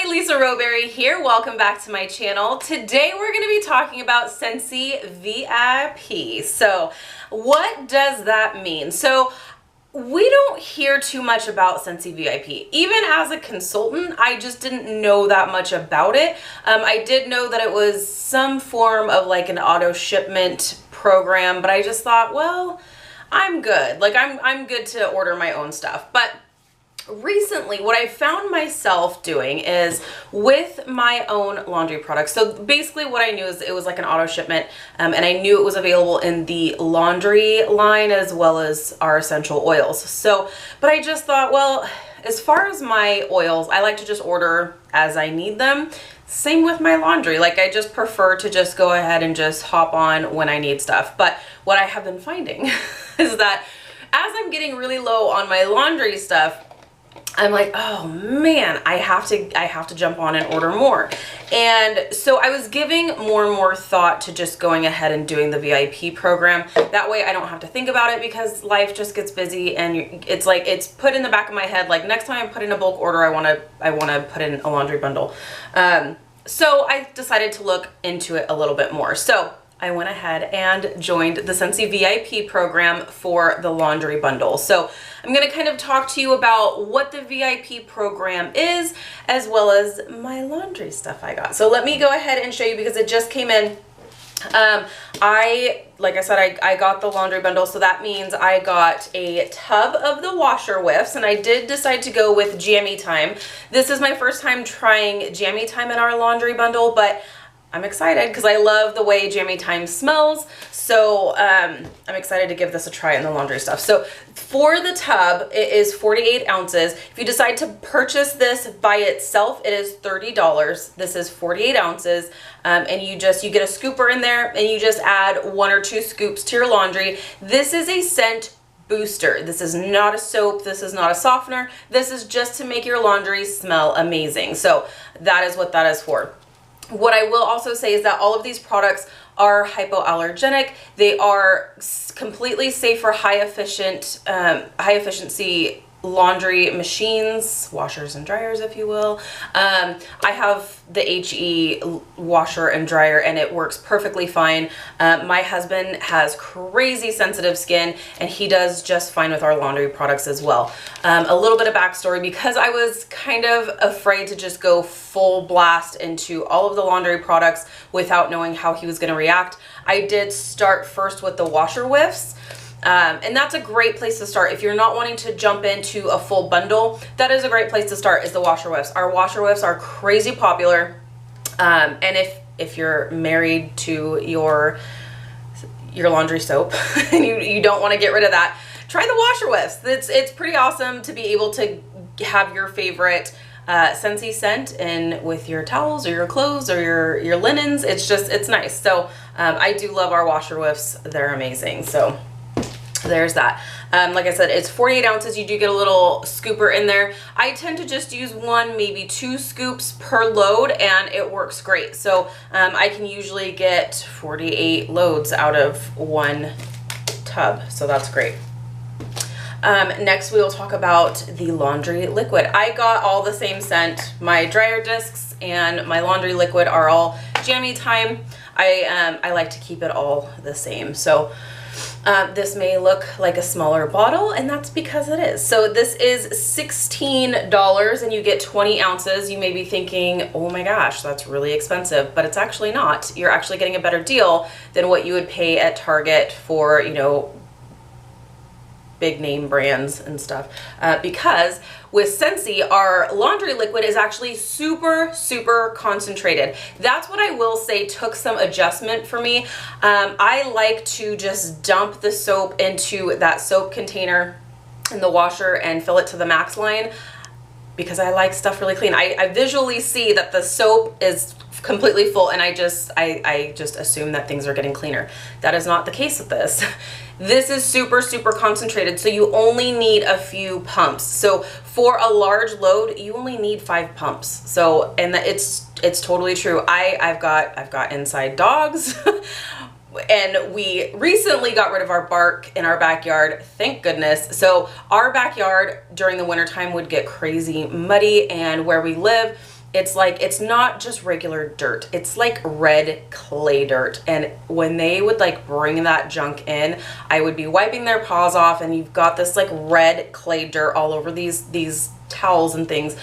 Lisa Rowberry here. Welcome back to my channel. Today we're going to be talking about Scentsy VIP. So what does that mean? So we don't hear too much about Scentsy VIP. Even as a consultant, I just didn't know that much about it. I did know that it was some form of like an auto shipment program, but I just thought, well, I'm good. Like I'm good to order my own stuff. But recently, what I found myself doing is with my own laundry products. So basically what I knew is it was like an auto shipment, and I knew it was available in the laundry line as well as our essential oils. So, but I just thought, well, as far as my oils, I like to just order as I need them. Same with my laundry. Like I just prefer to just go ahead and just hop on when I need stuff. But what I have been finding is that as I'm getting really low on my laundry stuff, I'm like, oh man, I have to jump on and order more. And so I was giving more and more thought to just going ahead and doing the VIP program. That way I don't have to think about it because life just gets busy, and it's like, it's put in the back of my head, like next time I put in a bulk order, I want to put in a laundry bundle. So I decided to look into it a little bit more. So I went ahead and joined the Scentsy VIP program for the laundry bundle. So I'm going to kind of talk to you about what the VIP program is, as well as my laundry stuff I got. So let me go ahead and show you because it just came in. Like I said, I got the laundry bundle, so that means I got a tub of the washer whiffs, and I did decide to go with Jammy Time. This is my first time trying Jammy Time in our laundry bundle, but I'm excited because I love the way Jammy Time smells. So I'm excited to give this a try in the laundry stuff. So for the tub, it is 48 ounces. If you decide to purchase this by itself, it is $30. This is 48 ounces. And you get a scooper in there and you just add 1 or 2 scoops to your laundry. This is a scent booster. This is not a soap. This is not a softener. This is just to make your laundry smell amazing. So that is what that is for. What I will also say is that all of these products are hypoallergenic. They are completely safe for high efficiency laundry machines, washers and dryers, if you will. I have the HE washer and dryer, and it works perfectly fine. My husband has crazy sensitive skin, and he does just fine with our laundry products as well. A little bit of backstory, because I was kind of afraid to just go full blast into all of the laundry products without knowing how he was going to react. I did start first with the washer whiffs. And that's a great place to start. If you're not wanting to jump into a full bundle, that is a great place to start, is the washer whiffs. Our washer whiffs are crazy popular. And if you're married to your laundry soap and you don't want to get rid of that, try the washer whiffs. It's pretty awesome to be able to have your favorite Scentsy scent in with your towels or your clothes or your linens. It's nice. So I do love our washer whiffs. They're amazing. So there's that. Like I said, it's 48 ounces. You do get a little scooper in there. I tend to just use 1, maybe 2 scoops per load, and it works great. So I can usually get 48 loads out of 1 tub. So that's great. Next we will talk about the laundry liquid. I got all the same scent. My dryer discs and my laundry liquid are all Jammy Time. I like to keep it all the same. So this may look like a smaller bottle, and that's because it is. So this is $16 and you get 20 ounces. You may be thinking, oh my gosh, that's really expensive, but it's actually not. You're actually getting a better deal than what you would pay at Target for, you know, big name brands and stuff, because with Scentsy, our laundry liquid is actually super concentrated. That's what I will say took some adjustment for me. I like to just dump the soap into that soap container in the washer and fill it to the max line, because I like stuff really clean. I visually see that the soap is completely full, and I just assume that things are getting cleaner. That is not the case with this. This is super concentrated, so you only need a few pumps. So for a large load, you only need 5 pumps. So, and it's totally true. I've got inside dogs. And we recently got rid of our bark in our backyard, thank goodness. So our backyard during the wintertime would get crazy muddy, and where we live, It's like, it's not just regular dirt. It's like red clay dirt. And when they would like bring that junk in, I would be wiping their paws off, and you've got this like red clay dirt all over these towels and things.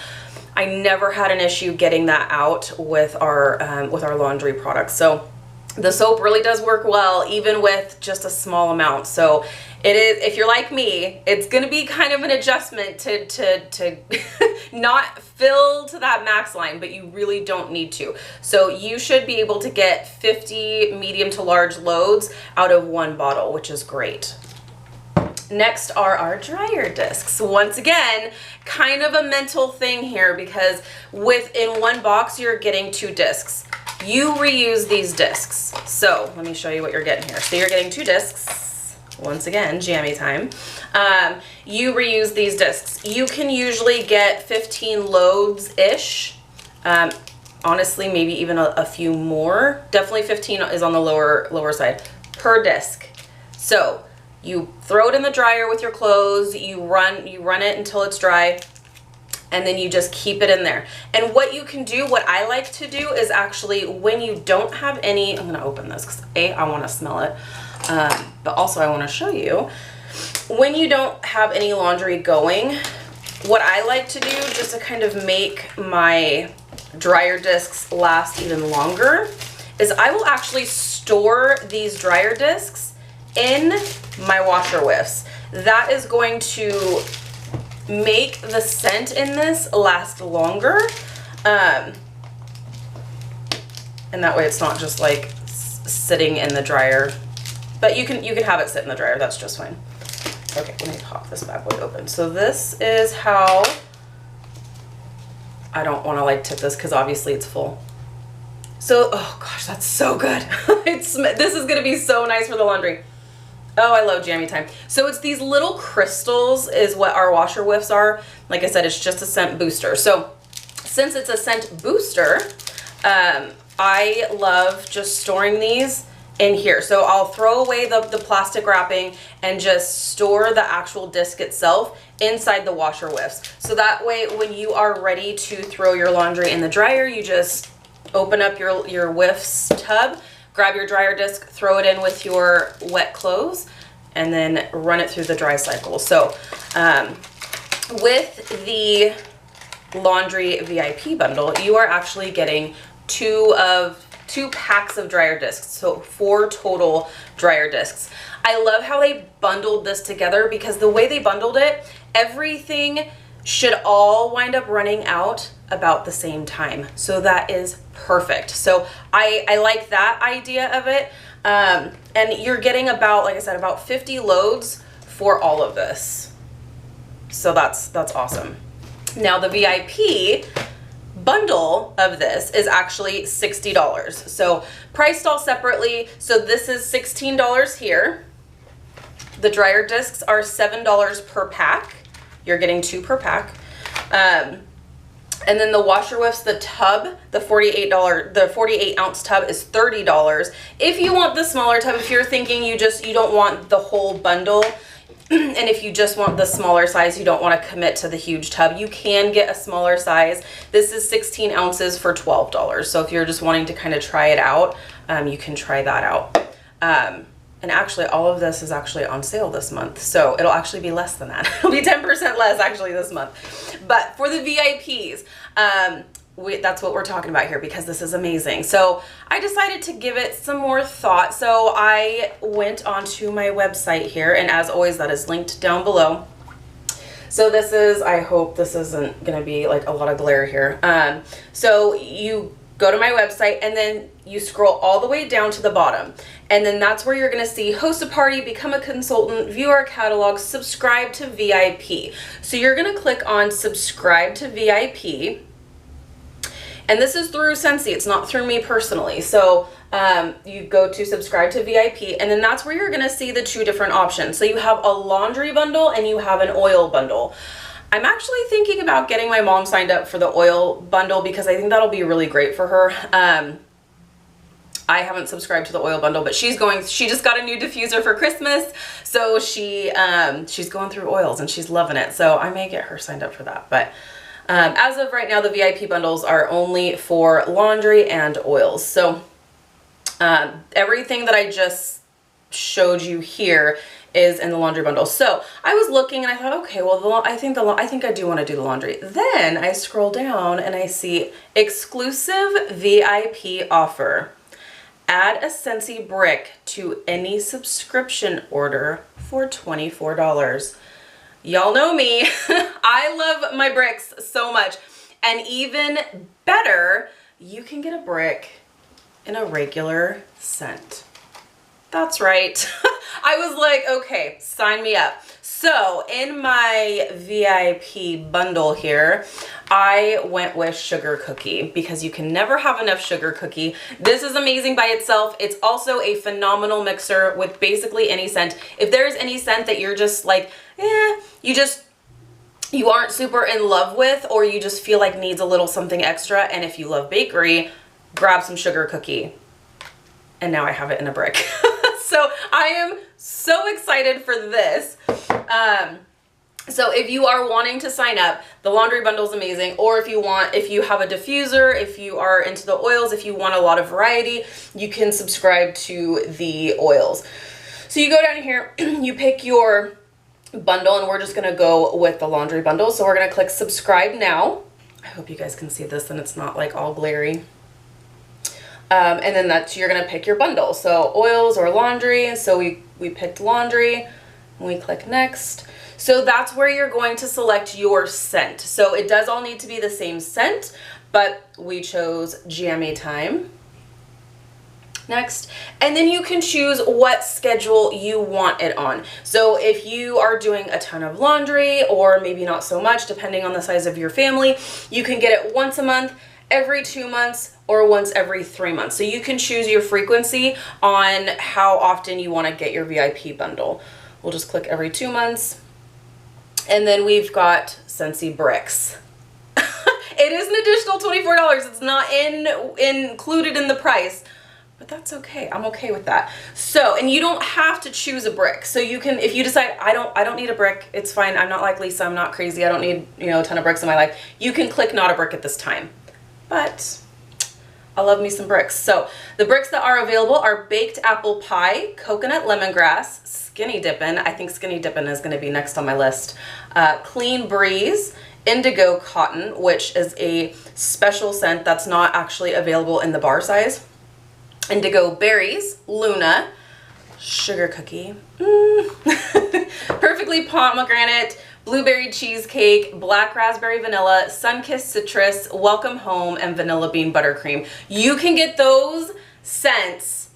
I never had an issue getting that out with our laundry products. So the soap really does work well, even with just a small amount. So it is, if you're like me, it's gonna be kind of an adjustment to not fill to that max line, but you really don't need to. So you should be able to get 50 medium to large loads out of one bottle, which is great. Next are our dryer discs. Once again, kind of a mental thing here, because within one box, you're getting 2 discs. You reuse these discs. So let me show you what you're getting here. So you're getting 2 discs. Once again, jammy time. You reuse these discs. You can usually get 15 loads-ish. Honestly, maybe even a few more. Definitely 15 is on the lower side per disc. So you throw it in the dryer with your clothes, you run it until it's dry, and then you just keep it in there. And what you can do, what I like to do, is actually when you don't have any, I'm gonna open this because I want to smell it, but also I want to show you. When you don't have any laundry going, what I like to do, just to kind of make my dryer discs last even longer, is I will actually store these dryer discs in my washer whiffs. That is going to make the scent in this last longer, and that way it's not just like sitting in the dryer, but you can have it sit in the dryer. That's just fine. Okay, let me pop this bad boy open. So this is how, I don't want to like tip this because obviously it's full. So, oh gosh, that's so good. This is gonna be so nice for the laundry. Oh, I love jammy time. So it's these little crystals is what our washer whiffs are. Like I said, it's just a scent booster. So since it's a scent booster, I love just storing these in here. So I'll throw away the plastic wrapping and just store the actual disc itself inside the washer whiffs. So that way, when you are ready to throw your laundry in the dryer, you just open up your whiffs tub, grab your dryer disc, throw it in with your wet clothes, and then run it through the dry cycle. So with the laundry VIP bundle, you are actually getting 2 packs of dryer discs, so 4 total dryer discs. I love how they bundled this together, because the way they bundled it, everything should all wind up running out about the same time. So that is perfect. So I like that idea of it. And you're getting about, like I said, about 50 loads for all of this. So that's awesome. Now the VIP bundle of this is actually $60. So priced all separately. So this is $16 here. The dryer discs are $7 per pack. You're getting 2 per pack. And then the washer whiffs, the tub, the 48 ounce tub is $30. If you want the smaller tub, if you're thinking you don't want the whole bundle, and if you just want the smaller size, you don't want to commit to the huge tub, you can get a smaller size. This is 16 ounces for $12. So if you're just wanting to kind of try it out, you can try that out. And actually, all of this is actually on sale this month. So it'll actually be less than that. It'll be 10% less actually this month. But for the VIPs, that's what we're talking about here, because this is amazing. So I decided to give it some more thought. So I went onto my website here, and as always, that is linked down below. So this is, I hope this isn't gonna be like a lot of glare here. So you go to my website, and then you scroll all the way down to the bottom. And then that's where you're gonna see host a party, become a consultant, view our catalog, subscribe to VIP. So you're gonna click on subscribe to VIP. And this is through Scentsy, it's not through me personally. So you go to subscribe to VIP, and then that's where you're gonna see the 2 different options. So you have a laundry bundle and you have an oil bundle. I'm actually thinking about getting my mom signed up for the oil bundle, because I think that'll be really great for her. I haven't subscribed to the oil bundle, but she just got a new diffuser for Christmas. So she's going through oils and she's loving it. So I may get her signed up for that. But As of right now, the VIP bundles are only for laundry and oils. So everything that I just showed you here is in the laundry bundle. So I was looking and I thought, okay, well, I think I do want to do the laundry. Then I scroll down and I see exclusive VIP offer. Add a Scentsy brick to any subscription order for $24. Y'all know me. I love my bricks so much. And even better, you can get a brick in a regular scent. That's right. I was like, okay, sign me up. So in my VIP bundle here, I went with Sugar Cookie because you can never have enough Sugar Cookie. This is amazing by itself. It's also a phenomenal mixer with basically any scent. If there's any scent that you're just like, you aren't super in love with, or you just feel like needs a little something extra, and if you love bakery, grab some Sugar Cookie. And now I have it in a brick. So I am so excited for this. So if you are wanting to sign up, the laundry bundle is amazing. Or if you have a diffuser, if you are into the oils, if you want a lot of variety, you can subscribe to the oils. So you go down here, you pick your bundle, and we're just gonna go with the laundry bundle. So we're gonna click subscribe now. I hope you guys can see this and it's not like all glary. And then you're gonna pick your bundle. So oils or laundry. So we picked laundry and we click next. So that's where you're going to select your scent. So it does all need to be the same scent, but we chose Jammy Time. Next. And then you can choose what schedule you want it on. So if you are doing a ton of laundry, or maybe not so much, depending on the size of your family, you can get it once a month, every 2 months, or once every 3 months. So you can choose your frequency on how often you want to get your VIP bundle. We'll just click every 2 months. And then we've got Scentsy bricks. It is an additional $24. It's not included in the price, but that's okay. I'm okay with that. So, and you don't have to choose a brick. So you can, if you decide, I don't need a brick, it's fine. I'm not like Lisa, I'm not crazy. I don't need, a ton of bricks in my life. You can click not a brick at this time. But I love me some bricks. So the bricks that are available are baked apple pie, coconut lemongrass, skinny dippin'. I think skinny dippin' is going to be next on my list. Clean breeze, indigo cotton, which is a special scent that's not actually available in the bar size. Indigo berries, Luna, sugar cookie, perfectly pomegranate, blueberry cheesecake, black raspberry vanilla, sun-kissed citrus, welcome home, and vanilla bean buttercream. You can get those scents,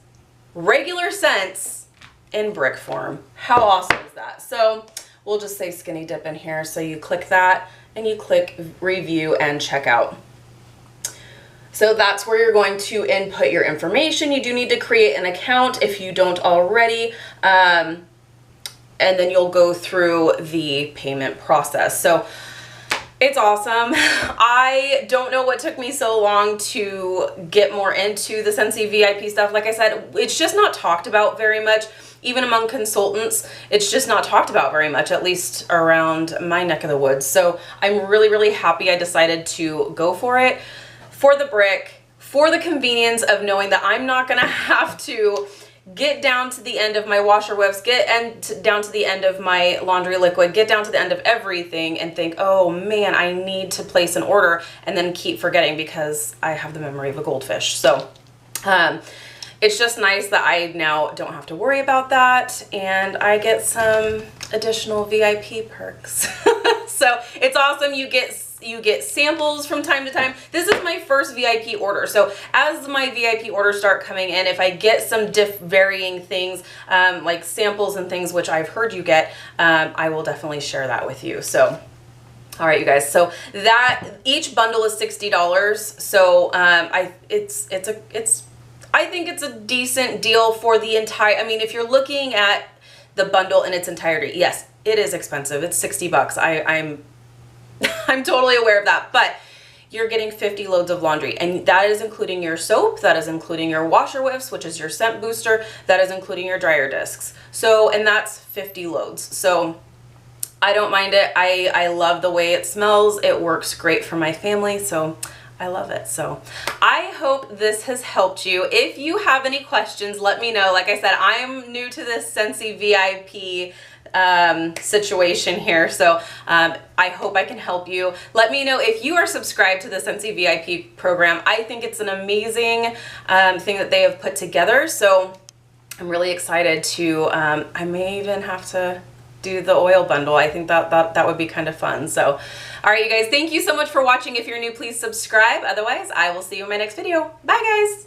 regular scents, in brick form. How awesome is that? So we'll just say skinny dip in here. So you click that and you click review and check out. So that's where you're going to input your information. You do need to create an account if you don't already. And then you'll go through the payment process. So it's awesome. I don't know what took me so long to get more into the Scentsy VIP stuff. Like I said, it's just not talked about very much. Even among consultants, it's just not talked about very much, at least around my neck of the woods. So I'm really, really happy I decided to go for it, for the brick, for the convenience of knowing that I'm not gonna have to get down to the end of my washer whiffs, down to the end of my laundry liquid, get down to the end of everything and think, oh man, I need to place an order, and then keep forgetting because I have the memory of a goldfish. So it's just nice that I now don't have to worry about that, and I get some additional VIP perks. So it's awesome. You get samples from time to time. This is my first VIP order. So as my VIP orders start coming in, if I get some varying things, like samples and things, which I've heard you get, I will definitely share that with you. So, all right, you guys. So that each bundle is $60. So I think it's a decent deal for the entire, I mean, if you're looking at the bundle in its entirety, yes, it is expensive. It's 60 bucks. I'm totally aware of that, but you're getting 50 loads of laundry, and that is including your soap, that is including your washer whiffs, which is your scent booster, that is including your dryer discs. So, and that's 50 loads. So I don't mind it. I love the way it smells. It works great for my family, so I love it. So I hope this has helped you. If you have any questions, let me know. Like I said, I'm new to this Scentsy VIP situation here, so I hope I can help you. Let me know if you are subscribed to the Scentsy VIP program. I think it's an amazing thing that they have put together, so I'm really excited to, I may even have to do the oil bundle. I think that would be kind of fun. So, all right, you guys, thank you so much for watching. If you're new, please subscribe. Otherwise, I will see you in my next video. Bye, guys.